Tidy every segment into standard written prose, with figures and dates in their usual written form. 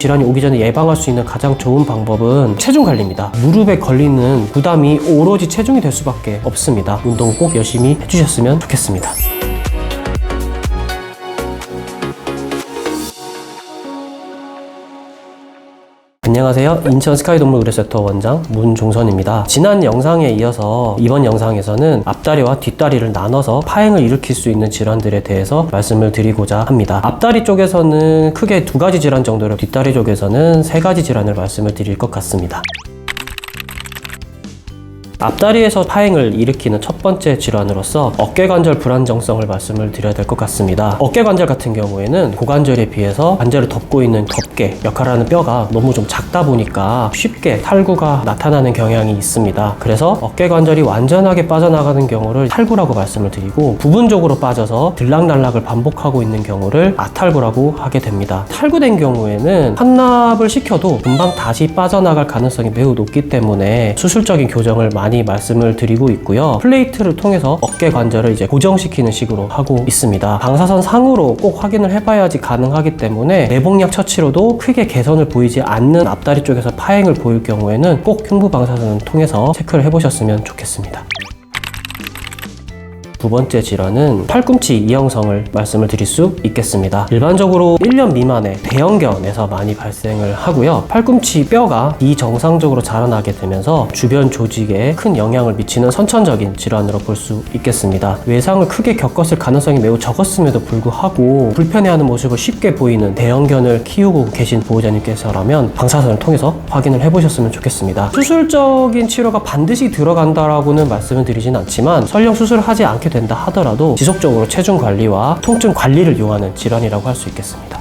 질환이 오기 전에 예방할 수 있는 가장 좋은 방법은 체중 관리입니다. 무릎에 걸리는 부담이 오로지 체중이 될 수밖에 없습니다. 운동 꼭 열심히 해주셨으면 좋겠습니다. 안녕하세요. 인천 스카이동물 의료센터 원장 문종선입니다. 지난 영상에 이어서 이번 영상에서는 앞다리와 뒷다리를 나눠서 파행을 일으킬 수 있는 질환들에 대해서 말씀을 드리고자 합니다. 앞다리 쪽에서는 크게 2가지 질환 정도로, 뒷다리 쪽에서는 3가지 질환을 말씀을 드릴 것 같습니다. 앞다리에서 파행을 일으키는 첫 번째 질환으로서 어깨관절 불안정성을 말씀을 드려야 될 것 같습니다. 어깨관절 같은 경우에는 고관절에 비해서 관절을 덮고 있는 덮개 역할을 하는 뼈가 너무 좀 작다 보니까 쉽게 탈구가 나타나는 경향이 있습니다. 그래서 어깨관절이 완전하게 빠져나가는 경우를 탈구라고 말씀을 드리고, 부분적으로 빠져서 들락날락을 반복하고 있는 경우를 아탈구라고 하게 됩니다. 탈구된 경우에는 환납을 시켜도 금방 다시 빠져나갈 가능성이 매우 높기 때문에 수술적인 교정을 많이 말씀을 드리고 있고요. 플레이트를 통해서 어깨 관절을 고정시키는 식으로 하고 있습니다. 방사선 상으로 꼭 확인을 해봐야지 가능하기 때문에 내복약 처치로도 크게 개선을 보이지 않는 앞다리 쪽에서 파행을 보일 경우에는 꼭 흉부 방사선을 통해서 체크를 해보셨으면 좋겠습니다. 두 번째 질환은 팔꿈치 이형성을 말씀을 드릴 수 있겠습니다. 일반적으로 1년 미만의 대형견에서 많이 발생을 하고요. 팔꿈치 뼈가 비정상적으로 자라나게 되면서 주변 조직에 큰 영향을 미치는 선천적인 질환으로 볼 수 있겠습니다. 외상을 크게 겪었을 가능성이 매우 적었음에도 불구하고 불편해하는 모습을 쉽게 보이는 대형견을 키우고 계신 보호자님께서라면 방사선을 통해서 확인을 해보셨으면 좋겠습니다. 수술적인 치료가 반드시 들어간다라고는 말씀을 드리진 않지만, 설령 수술을 하지 않게 된다 하더라도 지속적으로 체중 관리와 통증 관리를 요하는 질환이라고 할 수 있겠습니다.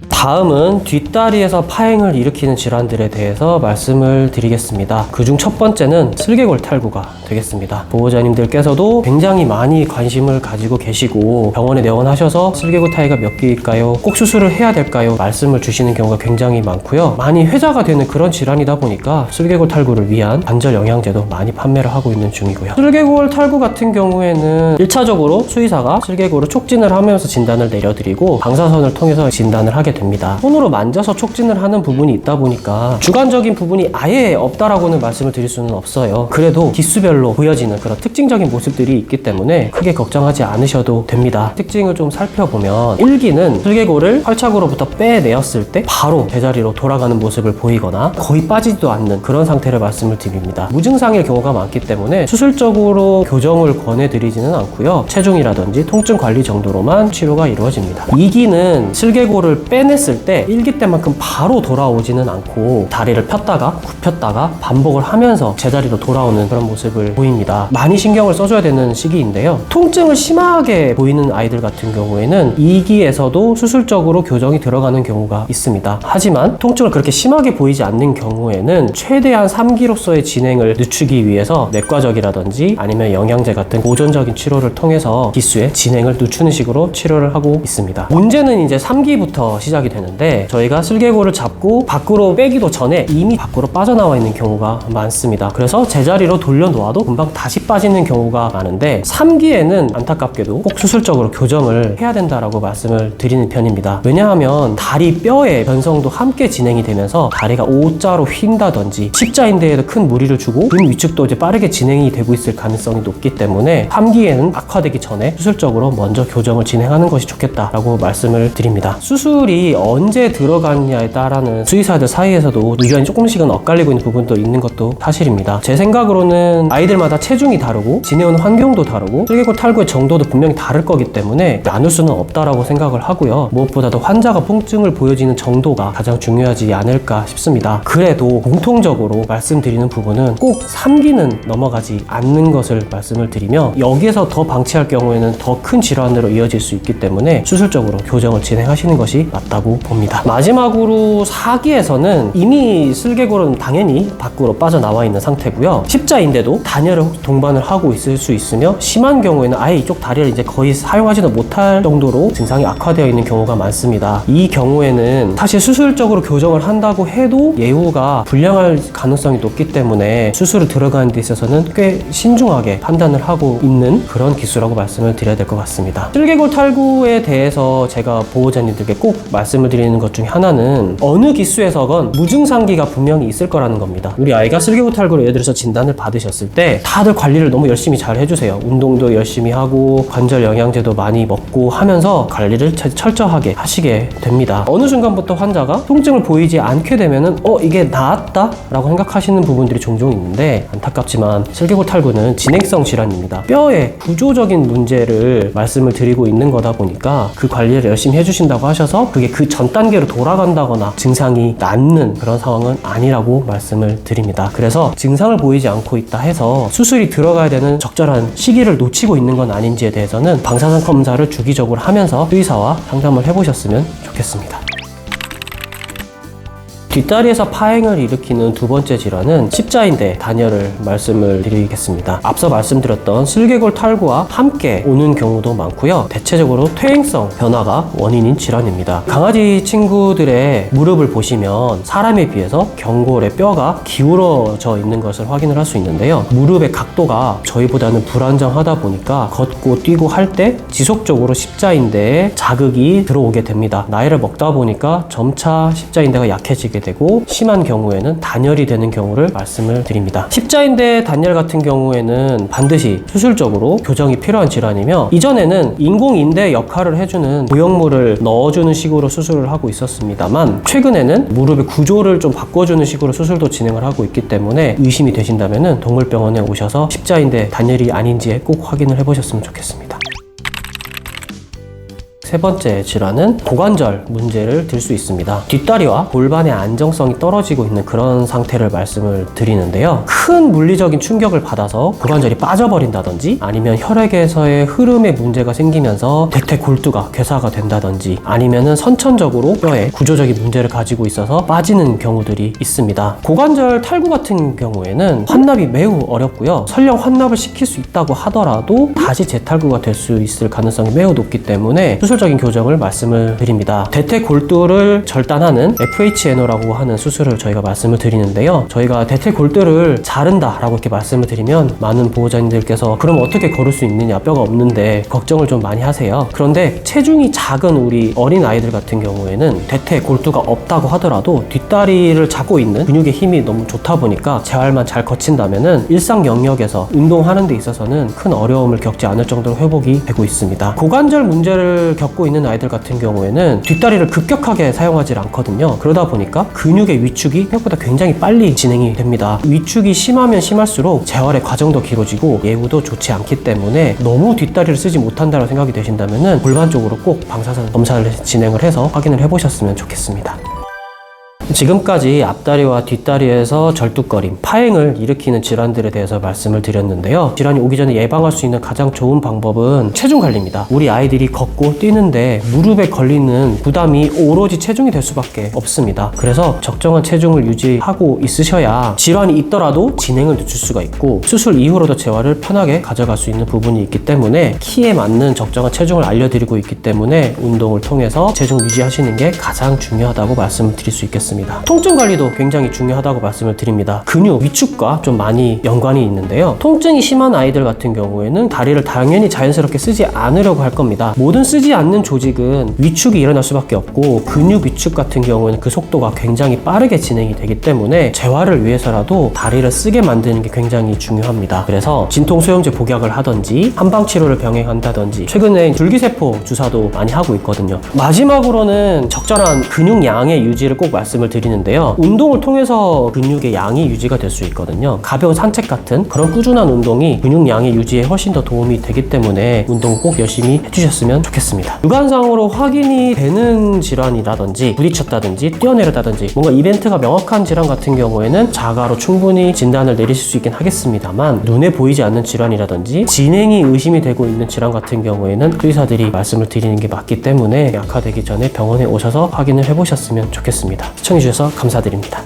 다음은 뒷다리에서 파행을 일으키는 질환들에 대해서 말씀을 드리겠습니다. 그중 첫 번째는 슬개골 탈구가 되겠습니다. 보호자님들께서도 굉장히 많이 관심을 가지고 계시고, 병원에 내원하셔서 슬개골 타이가 몇 개일까요? 꼭 수술을 해야 될까요? 말씀을 주시는 경우가 굉장히 많고요. 많이 회자가 되는 그런 질환이다 보니까 슬개골 탈구를 위한 관절 영양제도 많이 판매를 하고 있는 중이고요. 슬개골 탈구 같은 경우에는 1차적으로 수의사가 슬개골을 촉진을 하면서 진단을 내려드리고 방사선을 통해서 진단을 하게 됩니다. 손으로 만져서 촉진을 하는 부분이 있다 보니까 주관적인 부분이 아예 없다라고는 말씀을 드릴 수는 없어요. 그래도 기수별로 보여지는 그런 특징적인 모습들이 있기 때문에 크게 걱정하지 않으셔도 됩니다. 특징을 좀 살펴보면, 1기는 슬개골을 활착으로부터 빼내었을 때 바로 제자리로 돌아가는 모습을 보이거나 거의 빠지지도 않는 그런 상태를 말씀을 드립니다. 무증상일 경우가 많기 때문에 수술적으로 교정을 권해드리지는 않고요. 체중이라든지 통증 관리 정도로만 치료가 이루어집니다. 2기는 슬개골을 빼냈을 때 1기 때만큼 바로 돌아오지는 않고 다리를 폈다가 굽혔다가 반복을 하면서 제자리로 돌아오는 그런 모습을 보입니다. 많이 신경을 써줘야 되는 시기인데요. 통증을 심하게 보이는 아이들 같은 경우에는 2기에서도 수술적으로 교정이 들어가는 경우가 있습니다. 하지만 통증을 그렇게 심하게 보이지 않는 경우에는 최대한 3기로서의 진행을 늦추기 위해서 내과적이라든지 아니면 영양제 같은 보존적인 치료를 통해서 기수의 진행을 늦추는 식으로 치료를 하고 있습니다. 문제는 이제 3기부터 시작이 되는데, 저희가 슬개골을 잡고 밖으로 빼기도 전에 이미 밖으로 빠져나와 있는 경우가 많습니다. 그래서 제자리로 돌려놓아도 금방 다시 빠지는 경우가 많은데, 3기에는 안타깝게도 꼭 수술적으로 교정을 해야 된다라고 말씀을 드리는 편입니다. 왜냐하면 다리 뼈의 변성도 함께 진행이 되면서 다리가 O자로 휜다든지 십자인대에도 큰 무리를 주고 등 위축도 빠르게 진행이 되고 있을 가능성이 높기 때문에 3기에는 악화되기 전에 수술적으로 먼저 교정을 진행하는 것이 좋겠다라고 말씀을 드립니다. 수술이 언제 들어가느냐에 따라는 수의사들 사이에서도 의견이 조금씩은 엇갈리고 있는 부분도 있는 것도 사실입니다. 제 생각으로는 아이들마다 체중이 다르고 지내오는 환경도 다르고 슬개골 탈구의 정도도 분명히 다를 거기 때문에 나눌 수는 없다라고 생각을 하고요. 무엇보다도 환자가 통증을 보여지는 정도가 가장 중요하지 않을까 싶습니다. 그래도 공통적으로 말씀드리는 부분은 꼭 3기는 넘어가지 않는 것을 말씀을 드리며, 여기에서 더 방치할 경우에는 더 큰 질환으로 이어질 수 있기 때문에 수술적으로 교정을 진행하시는 것이 맞다고 봅니다. 마지막으로 4기에서는 이미 슬개골은 당연히 밖으로 빠져나와 있는 상태고요. 십자인대도 단열을 동반을 하고 있을 수 있으며, 심한 경우에는 아예 이쪽 다리를 거의 사용하지도 못할 정도로 증상이 악화되어 있는 경우가 많습니다. 이 경우에는 사실 수술적으로 교정을 한다고 해도 예후가 불량할 가능성이 높기 때문에 수술을 들어가는 데 있어서는 꽤 신중하게 판단을 하고 있는 그런 기수라고 말씀을 드려야 될 것 같습니다. 슬개골 탈구에 대해서 제가 보호자님들께 꼭 말씀을 말씀을 드리는 것 중에 하나는 어느 기수에서건 무증상기가 분명히 있을 거라는 겁니다. 우리 아이가 슬개골탈구로 예를 들어서 진단을 받으셨을 때 다들 관리를 너무 열심히 잘 해주세요. 운동도 열심히 하고 관절 영양제도 많이 먹고 하면서 관리를 철저하게 하시게 됩니다. 어느 순간부터 환자가 통증을 보이지 않게 되면은 이게 나았다? 라고 생각하시는 부분들이 종종 있는데, 안타깝지만 슬개골탈구는 진행성 질환입니다. 뼈의 구조적인 문제를 말씀을 드리고 있는 거다 보니까 그 관리를 열심히 해주신다고 하셔서 그게 그 전 단계로 돌아간다거나 증상이 낫는 그런 상황은 아니라고 말씀을 드립니다. 그래서 증상을 보이지 않고 있다 해서 수술이 들어가야 되는 적절한 시기를 놓치고 있는 건 아닌지에 대해서는 방사선 검사를 주기적으로 하면서 의사와 상담을 해보셨으면 좋겠습니다. 뒷다리에서 파행을 일으키는 두 번째 질환은 십자인대 단열을 말씀을 드리겠습니다. 앞서 말씀드렸던 슬개골 탈구와 함께 오는 경우도 많고요. 대체적으로 퇴행성 변화가 원인인 질환입니다. 강아지 친구들의 무릎을 보시면 사람에 비해서 경골의 뼈가 기울어져 있는 것을 확인을 할 수 있는데요. 무릎의 각도가 저희보다는 불안정하다 보니까 걷고 뛰고 할 때 지속적으로 십자인대에 자극이 들어오게 됩니다. 나이를 먹다 보니까 점차 십자인대가 약해지게 되고 심한 경우에는 단열이 되는 경우를 말씀을 드립니다. 십자인대 단열 같은 경우에는 반드시 수술적으로 교정이 필요한 질환이며, 이전에는 인공인대 역할을 해주는 부역물을 넣어주는 식으로 수술을 하고 있었습니다만, 최근에는 무릎의 구조를 좀 바꿔주는 식으로 수술도 진행을 하고 있기 때문에 의심이 되신다면 동물병원에 오셔서 십자인대 단열이 아닌지 꼭 확인을 해보셨으면 좋겠습니다. 세 번째 질환은 고관절 문제를 들 수 있습니다. 뒷다리와 골반의 안정성이 떨어지고 있는 그런 상태를 말씀을 드리는데요. 큰 물리적인 충격을 받아서 고관절이 빠져버린다든지, 아니면 혈액에서의 흐름에 문제가 생기면서 대퇴골두가 괴사가 된다든지, 아니면은 선천적으로 뼈에 구조적인 문제를 가지고 있어서 빠지는 경우들이 있습니다. 고관절 탈구 같은 경우에는 환납이 매우 어렵고요. 설령 환납을 시킬 수 있다고 하더라도 다시 재탈구가 될 수 있을 가능성이 매우 높기 때문에 수술적인 교정을 말씀을 드립니다. 대퇴골두를 절단하는 FHNO라고 하는 수술을 저희가 말씀을 드리는데요. 저희가 대퇴골두를 자른다 라고 이렇게 말씀을 드리면 많은 보호자님들께서 그럼 어떻게 걸을 수 있느냐, 뼈가 없는데, 걱정을 좀 많이 하세요. 그런데 체중이 작은 우리 어린 아이들 같은 경우에는 대퇴골두가 없다고 하더라도 뒷다리를 잡고 있는 근육의 힘이 너무 좋다 보니까 재활만 잘 거친다면은 일상 영역에서 운동하는 데 있어서는 큰 어려움을 겪지 않을 정도로 회복이 되고 있습니다. 고관절 문제를 겪고 있는 아이들 같은 경우에는 뒷다리를 급격하게 사용하지 않거든요. 그러다 보니까 근육의 위축이 생각보다 굉장히 빨리 진행이 됩니다. 위축이 심하면 심할수록 재활의 과정도 길어지고 예후도 좋지 않기 때문에 너무 뒷다리를 쓰지 못한다고 생각이 되신다면 골반 쪽으로 꼭 방사선 검사를 진행을 해서 확인을 해보셨으면 좋겠습니다. 지금까지 앞다리와 뒷다리에서 절뚝거림, 파행을 일으키는 질환들에 대해서 말씀을 드렸는데요. 질환이 오기 전에 예방할 수 있는 가장 좋은 방법은 체중 관리입니다. 우리 아이들이 걷고 뛰는데 무릎에 걸리는 부담이 오로지 체중이 될 수밖에 없습니다. 그래서 적정한 체중을 유지하고 있으셔야 질환이 있더라도 진행을 늦출 수가 있고 수술 이후로도 재활을 편하게 가져갈 수 있는 부분이 있기 때문에 키에 맞는 적정한 체중을 알려드리고 있기 때문에 운동을 통해서 체중 유지하시는 게 가장 중요하다고 말씀을 드릴 수 있겠습니다. 통증 관리도 굉장히 중요하다고 말씀을 드립니다. 근육 위축과 좀 많이 연관이 있는데요. 통증이 심한 아이들 같은 경우에는 다리를 당연히 자연스럽게 쓰지 않으려고 할 겁니다. 모든 쓰지 않는 조직은 위축이 일어날 수밖에 없고, 근육 위축 같은 경우에는 그 속도가 굉장히 빠르게 진행이 되기 때문에 재활을 위해서라도 다리를 쓰게 만드는 게 굉장히 중요합니다. 그래서 진통소염제 복약을 하든지 한방치료를 병행한다든지, 최근에 줄기세포 주사도 많이 하고 있거든요. 마지막으로는 적절한 근육량의 유지를 꼭 말씀을 드리는데요. 운동을 통해서 근육의 양이 유지가 될 수 있거든요. 가벼운 산책 같은 그런 꾸준한 운동이 근육량의 유지에 훨씬 더 도움이 되기 때문에 운동 꼭 열심히 해주셨으면 좋겠습니다. 육안상으로 확인이 되는 질환이라든지 부딪혔다든지 뛰어내렸다든지 뭔가 이벤트가 명확한 질환 같은 경우에는 자가로 충분히 진단을 내리실 수 있긴 하겠습니다만, 눈에 보이지 않는 질환이라든지 진행이 의심이 되고 있는 질환 같은 경우에는 의사들이 말씀을 드리는 게 맞기 때문에 약화되기 전에 병원에 오셔서 확인을 해보셨으면 좋겠습니다. 시청해주셔서 감사드립니다.